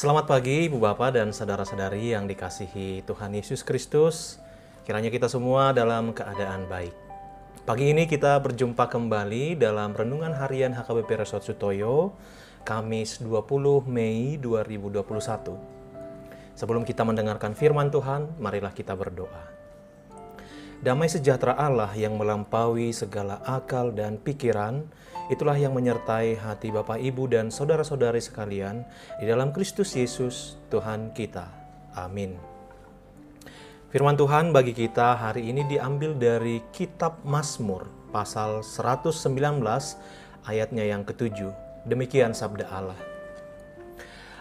Selamat pagi Ibu Bapak dan saudara-saudari yang dikasihi Tuhan Yesus Kristus. Kiranya kita semua dalam keadaan baik. Pagi ini kita berjumpa kembali dalam Renungan Harian HKBP Resort Sutoyo, Kamis 20 Mei 2021. Sebelum kita mendengarkan firman Tuhan, marilah kita berdoa. Damai sejahtera Allah yang melampaui segala akal dan pikiran, itulah yang menyertai hati Bapak, Ibu, dan saudara-saudari sekalian di dalam Kristus Yesus, Tuhan kita. Amin. Firman Tuhan bagi kita hari ini diambil dari Kitab Mazmur, pasal 119, ayatnya yang ke-7. Demikian sabda Allah.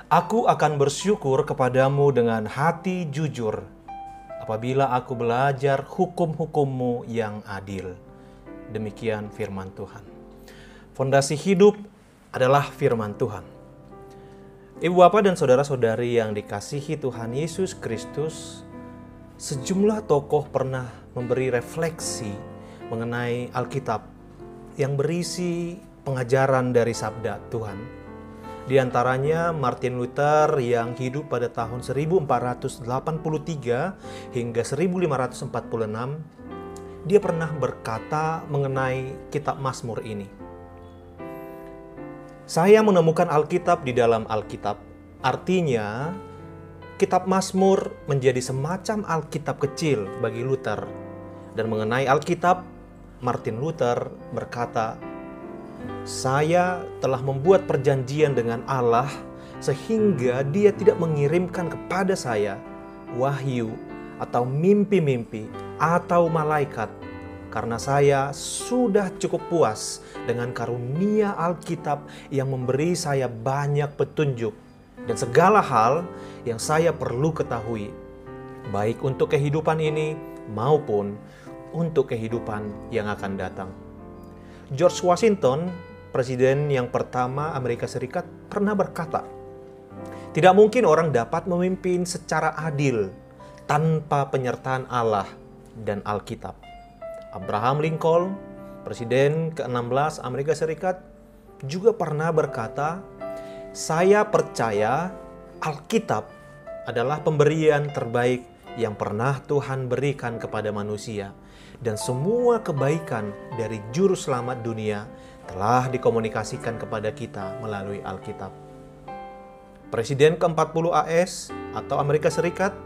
Aku akan bersyukur kepadamu dengan hati jujur, apabila aku belajar hukum-hukum-Mu yang adil. Demikian firman Tuhan. Fondasi hidup adalah firman Tuhan. Ibu bapak dan saudara-saudari yang dikasihi Tuhan Yesus Kristus, sejumlah tokoh pernah memberi refleksi mengenai Alkitab yang berisi pengajaran dari sabda Tuhan. Di antaranya Martin Luther yang hidup pada tahun 1483 hingga 1546, dia pernah berkata mengenai kitab Mazmur ini. Saya menemukan Alkitab di dalam Alkitab. Artinya, kitab Mazmur menjadi semacam Alkitab kecil bagi Luther. Dan mengenai Alkitab, Martin Luther berkata, saya telah membuat perjanjian dengan Allah sehingga Dia tidak mengirimkan kepada saya wahyu atau mimpi-mimpi atau malaikat, karena saya sudah cukup puas dengan karunia Alkitab yang memberi saya banyak petunjuk dan segala hal yang saya perlu ketahui, baik untuk kehidupan ini maupun untuk kehidupan yang akan datang. George Washington, presiden yang pertama Amerika Serikat, pernah berkata, tidak mungkin orang dapat memimpin secara adil tanpa penyertaan Allah dan Alkitab. Abraham Lincoln, presiden ke-16 Amerika Serikat, juga pernah berkata, saya percaya Alkitab adalah pemberian terbaik yang pernah Tuhan berikan kepada manusia. Dan semua kebaikan dari juru selamat dunia telah dikomunikasikan kepada kita melalui Alkitab. Presiden ke-40 AS atau Amerika Serikat,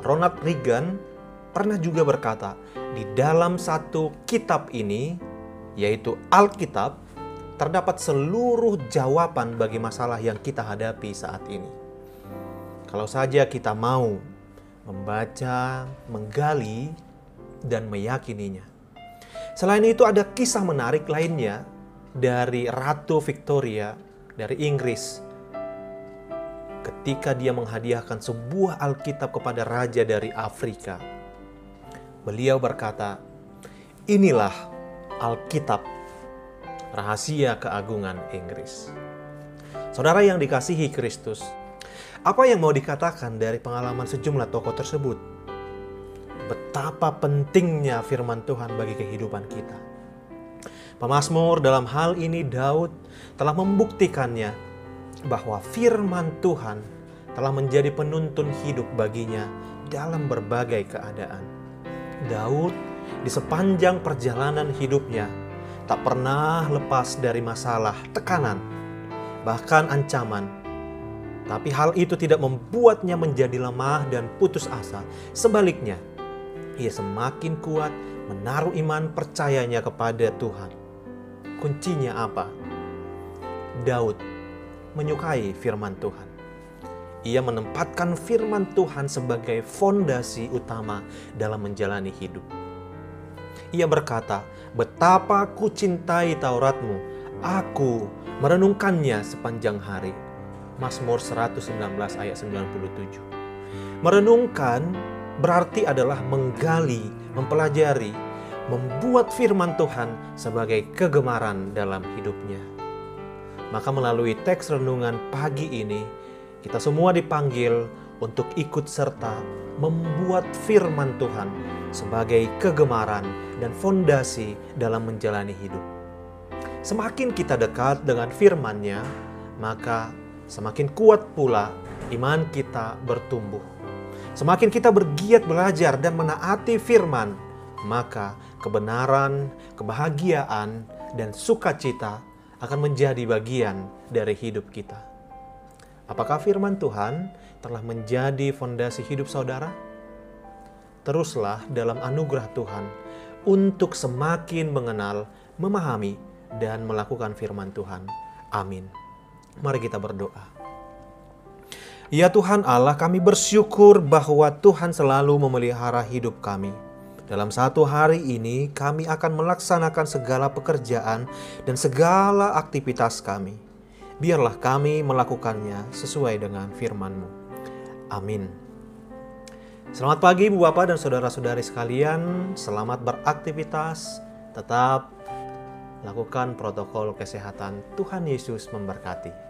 Ronald Reagan, pernah juga berkata, di dalam satu kitab ini, yaitu Alkitab, terdapat seluruh jawaban bagi masalah yang kita hadapi saat ini. Kalau saja kita mau membaca, menggali, dan meyakininya. Selain itu ada kisah menarik lainnya dari Ratu Victoria dari Inggris. Ketika dia menghadiahkan sebuah Alkitab kepada raja dari Afrika, beliau berkata, inilah Alkitab, rahasia keagungan Inggris. Saudara yang dikasihi Kristus, apa yang mau dikatakan dari pengalaman sejumlah tokoh tersebut? Betapa pentingnya firman Tuhan bagi kehidupan kita. Pemazmur dalam hal ini Daud telah membuktikannya bahwa firman Tuhan telah menjadi penuntun hidup baginya dalam berbagai keadaan. Daud di sepanjang perjalanan hidupnya tak pernah lepas dari masalah, tekanan, bahkan ancaman. Tapi hal itu tidak membuatnya menjadi lemah dan putus asa. Sebaliknya, ia semakin kuat menaruh iman percayanya kepada Tuhan. Kuncinya apa? Daud menyukai firman Tuhan. Ia menempatkan firman Tuhan sebagai fondasi utama dalam menjalani hidup. Ia berkata, betapa ku cintai Tauratmu, aku merenungkannya sepanjang hari. Mazmur 119 ayat 97. Merenungkan berarti adalah menggali, mempelajari, membuat firman Tuhan sebagai kegemaran dalam hidupnya. Maka melalui teks renungan pagi ini, kita semua dipanggil untuk ikut serta membuat firman Tuhan sebagai kegemaran dan fondasi dalam menjalani hidup. Semakin kita dekat dengan firman-Nya, maka semakin kuat pula iman kita bertumbuh. Semakin kita bergiat belajar dan menaati firman, maka kebenaran, kebahagiaan, dan sukacita akan menjadi bagian dari hidup kita. Apakah firman Tuhan telah menjadi fondasi hidup saudara? Teruslah dalam anugerah Tuhan untuk semakin mengenal, memahami, dan melakukan firman Tuhan. Amin. Mari kita berdoa. Ya Tuhan Allah, kami bersyukur bahwa Tuhan selalu memelihara hidup kami. Dalam satu hari ini, kami akan melaksanakan segala pekerjaan dan segala aktivitas kami. Biarlah kami melakukannya sesuai dengan firman-Mu. Amin. Selamat pagi Ibu Bapak dan Saudara-saudari sekalian. Selamat beraktivitas. Tetap lakukan protokol kesehatan. Tuhan Yesus memberkati.